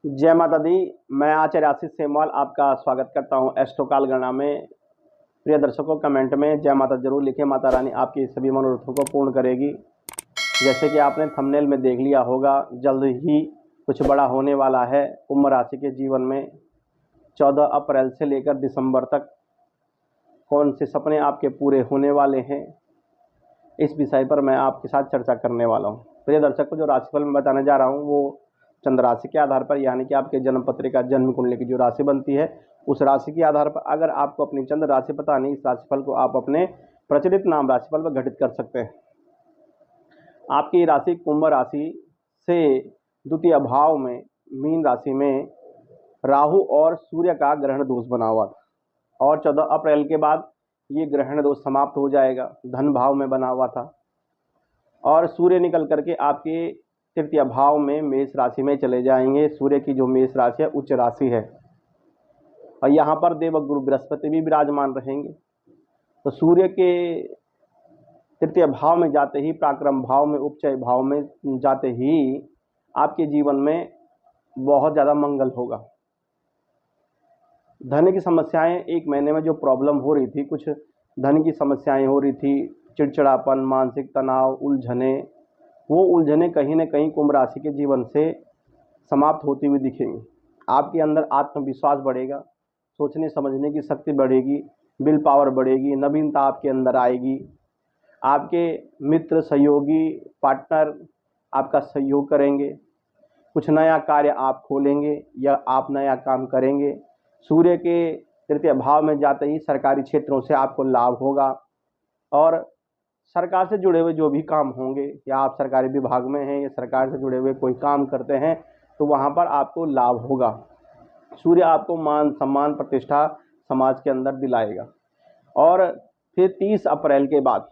जय माता दी। मैं आचार्य आशीष सेमवाल आपका स्वागत करता हूं एस्ट्रोकाल गणना में। प्रिय दर्शकों, कमेंट में जय माता जरूर लिखें। माता रानी आपकी सभी मनोरथों को पूर्ण करेगी। जैसे कि आपने थंबनेल में देख लिया होगा, जल्द ही कुछ बड़ा होने वाला है कुंभ राशि के जीवन में। 14 अप्रैल से लेकर दिसंबर तक कौन से सपने आपके पूरे होने वाले हैं, इस विषय पर मैं आपके साथ चर्चा करने वाला हूं। प्रिय दर्शकों, जो राशिफल मैं बताने जा रहा हूं वो चंद्र राशि के आधार पर, यानी कि आपके जन्म पत्रिका जन्म कुंडली की जो राशि बनती है उस राशि के आधार पर अगर आपको अपनी चंद्र राशि पता नहीं, इस राशिफल को आप अपने प्रचलित नाम राशिफल पर घटित कर सकते हैं। आपकी राशि कुंभ राशि से द्वितीय भाव में मीन राशि में राहु और सूर्य का ग्रहण दोष बना हुआ था और 14 अप्रैल के बाद ये ग्रहण दोष समाप्त हो जाएगा। धन भाव में बना हुआ था और सूर्य निकल करके आपके तृतीय भाव में मेष राशि में चले जाएंगे। सूर्य की जो मेष राशि है उच्च राशि है और यहाँ पर देवगुरु बृहस्पति भी विराजमान रहेंगे। तो सूर्य के तृतीय भाव में जाते ही, पराक्रम भाव में, उपचय भाव में जाते ही आपके जीवन में बहुत ज़्यादा मंगल होगा। धन की समस्याएं, एक महीने में जो प्रॉब्लम हो रही थी, कुछ धन की समस्याएं हो रही थी, चिड़चिड़ापन, मानसिक तनाव, उलझने, वो उलझने कहीं ना कहीं कुंभ राशि के जीवन से समाप्त होती हुई दिखेंगी। आपके अंदर आत्मविश्वास बढ़ेगा, सोचने समझने की शक्ति बढ़ेगी, विल पावर बढ़ेगी, नवीनता आपके अंदर आएगी। आपके मित्र, सहयोगी, पार्टनर आपका सहयोग करेंगे। कुछ नया कार्य आप खोलेंगे या आप नया काम करेंगे। सूर्य के तृतीय भाव में जाते ही सरकारी क्षेत्रों से आपको लाभ होगा और सरकार से जुड़े हुए जो भी काम होंगे, या आप सरकारी विभाग में हैं या सरकार से जुड़े हुए कोई काम करते हैं, तो वहाँ पर आपको लाभ होगा। सूर्य आपको मान सम्मान प्रतिष्ठा समाज के अंदर दिलाएगा। और फिर 30 अप्रैल के बाद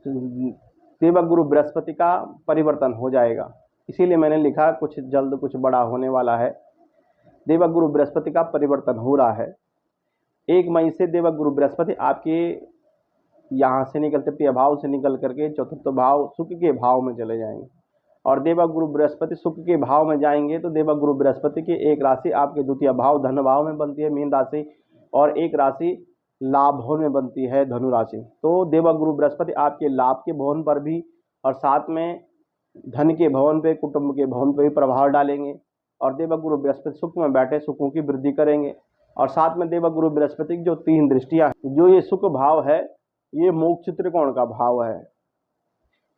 देवगुरु बृहस्पति का परिवर्तन हो जाएगा। इसीलिए मैंने लिखा कुछ जल्द कुछ बड़ा होने वाला है। देवगुरु बृहस्पति का परिवर्तन हो रहा है। 1 मई से देवगुरु बृहस्पति आपके यहाँ से निकल, तृतीय भाव से निकल करके चतुर्थ भाव शुक्र के भाव में चले जाएंगे और देवगुरु बृहस्पति शुक्र के भाव में जाएंगे तो देवगुरु बृहस्पति की एक राशि आपके द्वितीय भाव धन भाव में बनती है मीन राशि, और एक राशि लाभ भवन में बनती है धनु राशि। तो देवगुरु बृहस्पति आपके लाभ के भवन पर भी और साथ में धन के भवन पे, कुटुंब के भवन पे भी प्रभाव डालेंगे। और देवगुरु बृहस्पति शुक्र में बैठे सुखों की वृद्धि करेंगे। और साथ में देवगुरु बृहस्पति की जो 3 दृष्टियां, जो ये शुक्र भाव है, ये मोक्ष त्रिकोण का भाव है।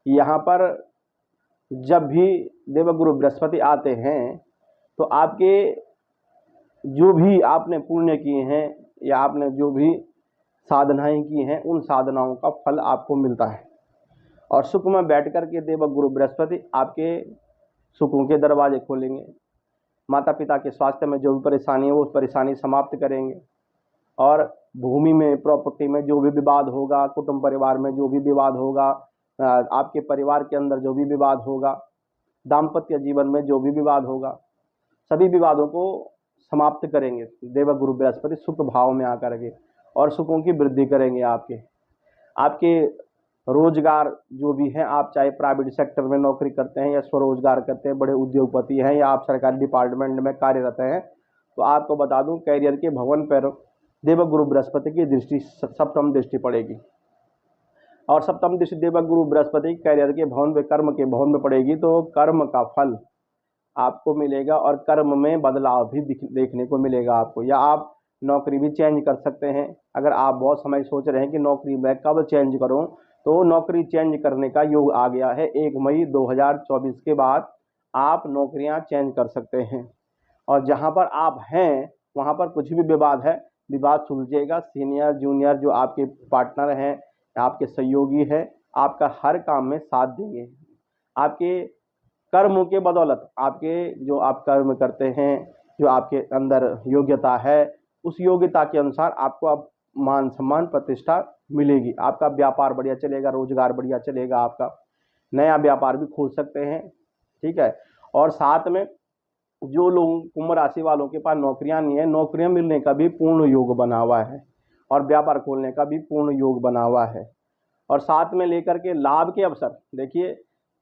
यहाँ पर जब भी देवगुरु बृहस्पति आते हैं तो आपके जो भी आपने पुण्य किए हैं या आपने जो भी साधनाएं की हैं, उन साधनाओं का फल आपको मिलता है। और शुक्र में बैठ कर के देवगुरु बृहस्पति आपके सुखों के दरवाजे खोलेंगे। माता पिता के स्वास्थ्य में जो भी परेशानी है वो उस परेशानी समाप्त करेंगे। और भूमि में, प्रॉपर्टी में जो भी विवाद होगा, कुटुंब परिवार में जो भी विवाद होगा, आपके परिवार के अंदर जो भी विवाद होगा, दाम्पत्य जीवन में जो भी विवाद होगा, सभी विवादों को समाप्त करेंगे देवगुरु बृहस्पति सुख भाव में आकर के, और सुखों की वृद्धि करेंगे। आपके रोजगार जो भी हैं, आप चाहे प्राइवेट सेक्टर में नौकरी करते हैं या स्वरोजगार करते हैं, बड़े उद्योगपति हैं या आप सरकारी डिपार्टमेंट में कार्यरत हैं, तो आपको बता दूं कैरियर के भवन पर देवगुरु बृहस्पति की दृष्टि, सप्तम दृष्टि पड़ेगी। और सप्तम दृष्टि देवगुरु बृहस्पति कैरियर के भवन पे, कर्म के भवन में पड़ेगी तो कर्म का फल आपको मिलेगा और कर्म में बदलाव भी देखने को मिलेगा आपको। या आप नौकरी भी चेंज कर सकते हैं। अगर आप बहुत समय सोच रहे हैं कि नौकरी मैं कब चेंज करूं, तो नौकरी चेंज करने का योग आ गया है। 1 मई 2024 के बाद आप नौकरियां चेंज कर सकते हैं। और जहां पर आप हैं वहां पर कुछ भी विवाद है, विवाद सुलझेगा। सीनियर जूनियर जो आपके पार्टनर हैं, आपके सहयोगी हैं, आपका हर काम में साथ देंगे। आपके कर्मों के बदौलत, आपके जो आप कर्म करते हैं, जो आपके अंदर योग्यता है, उस योग्यता के अनुसार आपको अब मान सम्मान प्रतिष्ठा मिलेगी। आपका व्यापार बढ़िया चलेगा, रोजगार बढ़िया चलेगा, आपका नया व्यापार भी खोल सकते हैं। ठीक है। और साथ में जो लोग कुंभ राशि वालों के पास नौकरियां नहीं है, नौकरियां मिलने का भी पूर्ण योग बना हुआ है और व्यापार खोलने का भी पूर्ण योग बना हुआ है। और साथ में लेकर के लाभ के अवसर, देखिए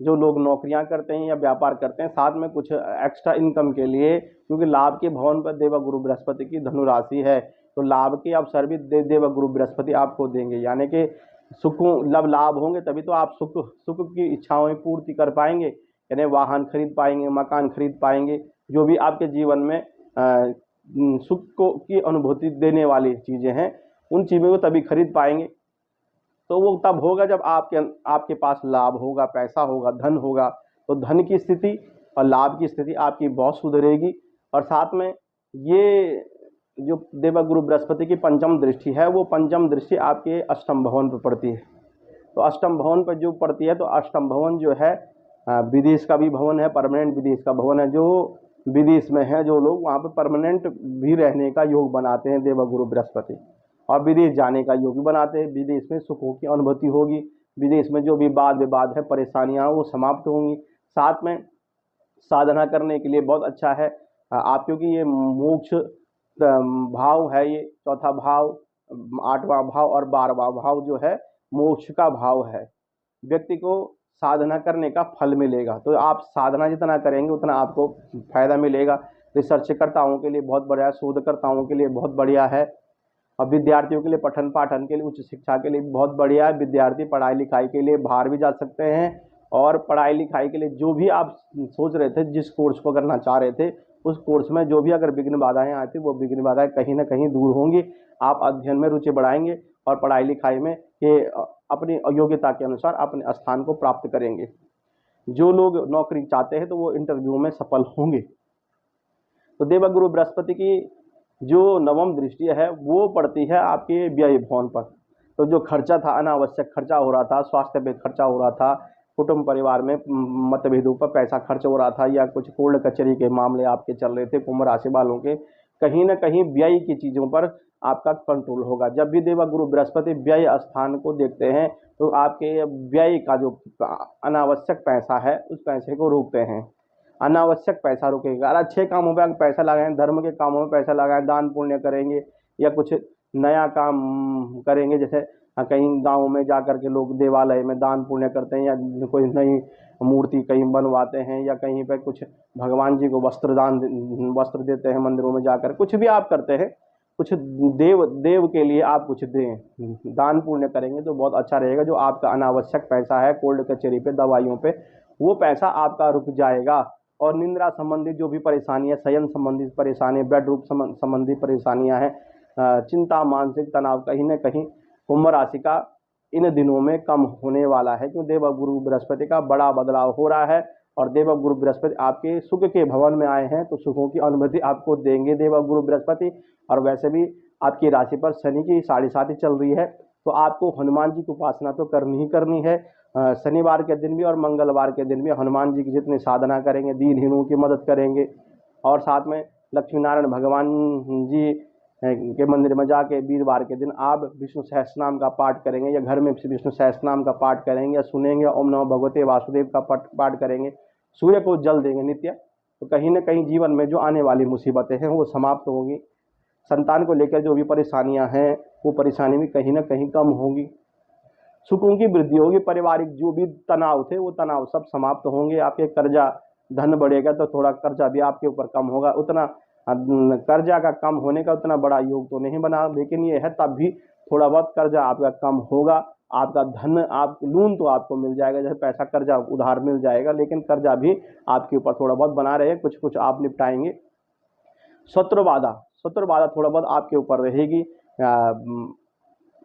जो लोग नौकरियां करते हैं या व्यापार करते हैं, साथ में कुछ एक्स्ट्रा इनकम के लिए, क्योंकि लाभ के भवन पर देवगुरु बृहस्पति की धनुराशि है, तो लाभ के अवसर भी देवगुरु बृहस्पति आपको देंगे। यानी कि सुखों लाभ होंगे तभी तो आप सुख की इच्छाओं में पूर्ति कर पाएंगे, यानी वाहन खरीद पाएंगे, मकान खरीद पाएंगे, जो भी आपके जीवन में सुख को की अनुभूति देने वाली चीज़ें हैं, उन चीज़ों को तभी खरीद पाएंगे। तो वो तब होगा जब आपके पास लाभ होगा, पैसा होगा, धन होगा। तो धन की स्थिति और लाभ की स्थिति आपकी बहुत सुधरेगी। और साथ में ये जो देवगुरु बृहस्पति की पंचम दृष्टि है, वो पंचम दृष्टि आपके अष्टम भवन पर पड़ती है। तो अष्टम भवन पर जो पड़ती है, तो अष्टम भवन जो है विदेश का भी भवन है, परमानेंट विदेश का भवन है। जो विदेश में है जो लोग, वहाँ पर परमानेंट भी रहने का योग बनाते हैं देवगुरु बृहस्पति, और विदेश जाने का योग भी बनाते हैं। विदेश में सुखों की अनुभूति होगी, विदेश में जो भी वाद विवाद है, परेशानियाँ, वो समाप्त होंगी। साथ में साधना करने के लिए बहुत अच्छा है आप, क्योंकि ये मोक्ष भाव है, ये चौथा भाव, 8वां भाव और 12वां भाव जो है मोक्ष का भाव है। व्यक्ति को साधना करने का फल मिलेगा। तो आप साधना जितना करेंगे उतना आपको फायदा मिलेगा। रिसर्चकर्ताओं के लिए बहुत बढ़िया है, शोधकर्ताओं के लिए बहुत बढ़िया है, और विद्यार्थियों के लिए पठन पाठन के लिए, उच्च शिक्षा के लिए बहुत बढ़िया है। विद्यार्थी पढ़ाई लिखाई के लिए बाहर भी जा सकते हैं, और पढ़ाई लिखाई के लिए जो भी आप सोच रहे थे, जिस कोर्स को करना चाह रहे थे, उस कोर्स में जो भी अगर विघ्न बाधाएं आती, वो विघ्न बाधाएं कहीं ना कहीं दूर होंगी। आप अध्ययन में रुचि बढ़ाएंगे और पढ़ाई लिखाई में ये अपनी योग्यता के अनुसार अपने स्थान को प्राप्त करेंगे। जो लोग नौकरी चाहते हैं तो वो इंटरव्यू में सफल होंगे। तो देवगुरु बृहस्पति की जो नवम दृष्टि है वो पड़ती है आपके व्यय भवन पर। तो जो खर्चा था, अनावश्यक खर्चा हो रहा था, स्वास्थ्य पे खर्चा हो रहा था, कुटुंब परिवार में मतभेदों पर पैसा खर्च हो रहा था, या कुछ कोर्ट कचहरी के मामले आपके चल रहे थे कुंभ राशि वालों के, कहीं ना कहीं व्यय की चीज़ों पर आपका कंट्रोल होगा। जब भी देवगुरु बृहस्पति व्यय स्थान को देखते हैं तो आपके व्यय का जो अनावश्यक पैसा है उस पैसे को रोकते हैं। अनावश्यक पैसा रोकेगा। अगर अच्छे कामों पर पैसा लगाएं, धर्म के कामों में पैसा लगाएं, दान पुण्य करेंगे या कुछ नया काम करेंगे, जैसे कहीं गांव में जा कर के लोग देवालय में दान पुण्य करते हैं, या कोई नई मूर्ति कहीं बनवाते हैं, या कहीं पे कुछ भगवान जी को वस्त्र देते हैं मंदिरों में जाकर, कुछ भी आप करते हैं, कुछ देव के लिए आप कुछ दें, दान पुण्य करेंगे तो बहुत अच्छा रहेगा। जो आपका अनावश्यक पैसा है कोर्ट कचहरी पे, दवाइयों पे, वो पैसा आपका रुक जाएगा। और निंद्रा संबंधित जो भी परेशानी है, शयन संबंधित परेशानी, बेडरूम संबंधी परेशानियां हैं, चिंता, मानसिक तनाव, कहीं ना कहीं कुंभ राशि का इन दिनों में कम होने वाला है, क्योंकि देवगुरु बृहस्पति का बड़ा बदलाव हो रहा है। और देवगुरु बृहस्पति आपके सुख के भवन में आए हैं, तो सुखों की अनुभूति आपको देंगे देवगुरु बृहस्पति। और वैसे भी आपकी राशि पर शनि की 7.5 चल रही है, तो आपको हनुमान जी की उपासना तो करनी ही करनी है। शनिवार के दिन भी और मंगलवार के दिन भी हनुमान जी की जितनी साधना करेंगे, दीनहीनों की मदद करेंगे, और साथ में लक्ष्मी नारायण भगवान जी के मंदिर में जाके वीरवार के दिन आप विष्णु सहस्त्रनाम का पाठ करेंगे, या घर में विष्णु सहस्त्रनाम का पाठ करेंगे, या सुनेंगे ओम नमो भगवते वासुदेव का पाठ करेंगे, सूर्य को जल देंगे नित्य, तो कहीं ना कहीं जीवन में जो आने वाली मुसीबतें हैं वो समाप्त होंगी। संतान को लेकर जो भी परेशानियां हैं वो परेशानी भी कहीं ना कहीं कम होंगी। सुखों की वृद्धि होगी। पारिवारिक जो भी तनाव थे वो तनाव सब समाप्त होंगे। आपके कर्जा, धन बढ़ेगा तो थोड़ा कर्जा भी आपके ऊपर कम होगा। उतना कर्जा का कम होने का उतना बड़ा योग तो नहीं बना, लेकिन ये है तब भी थोड़ा बहुत कर्जा आपका कम होगा। आपका धन, आप लोन तो आपको मिल जाएगा, जैसे पैसा कर्जा उधार मिल जाएगा, लेकिन कर्जा भी आपके ऊपर थोड़ा बहुत बना रहे, कुछ कुछ आप निपटाएंगे। शत्रु बाधा थोड़ा बहुत आपके ऊपर रहेगी।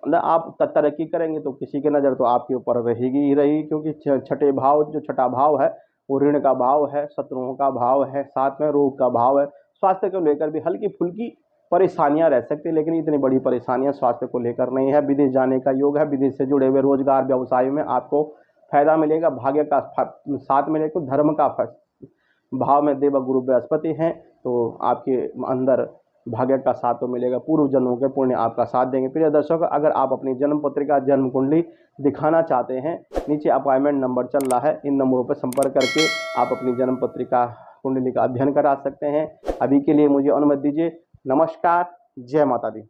आप तरक्की करेंगे तो किसी की नज़र तो आपके ऊपर रहेगी ही रहेगी, क्योंकि छठा भाव है वो ऋण का भाव है, शत्रुओं का भाव है, साथ में रोग का भाव है। स्वास्थ्य को लेकर भी हल्की फुल्की परेशानियां रह सकती है, लेकिन इतनी बड़ी परेशानियां स्वास्थ्य को लेकर नहीं है। विदेश जाने का योग है, विदेश से जुड़े हुए रोजगार व्यवसाय में आपको फायदा मिलेगा, भाग्य का साथ मिलेगा। धर्म का भाव में देवगुरु बृहस्पति हैं, तो आपके अंदर भाग्य का साथ तो मिलेगा। पूर्व जन्मों के पुण्य आपका साथ देंगे। प्रिय दर्शकों, अगर आप अपनी जन्म पत्रिका, जन्म कुंडली दिखाना चाहते हैं, नीचे अपॉइंटमेंट नंबर चल रहा है, इन नंबरों पर संपर्क करके आप अपनी जन्म पत्रिका, कुंडली का अध्ययन करा सकते हैं। अभी के लिए मुझे अनुमति दीजिए। नमस्कार, जय माता दी।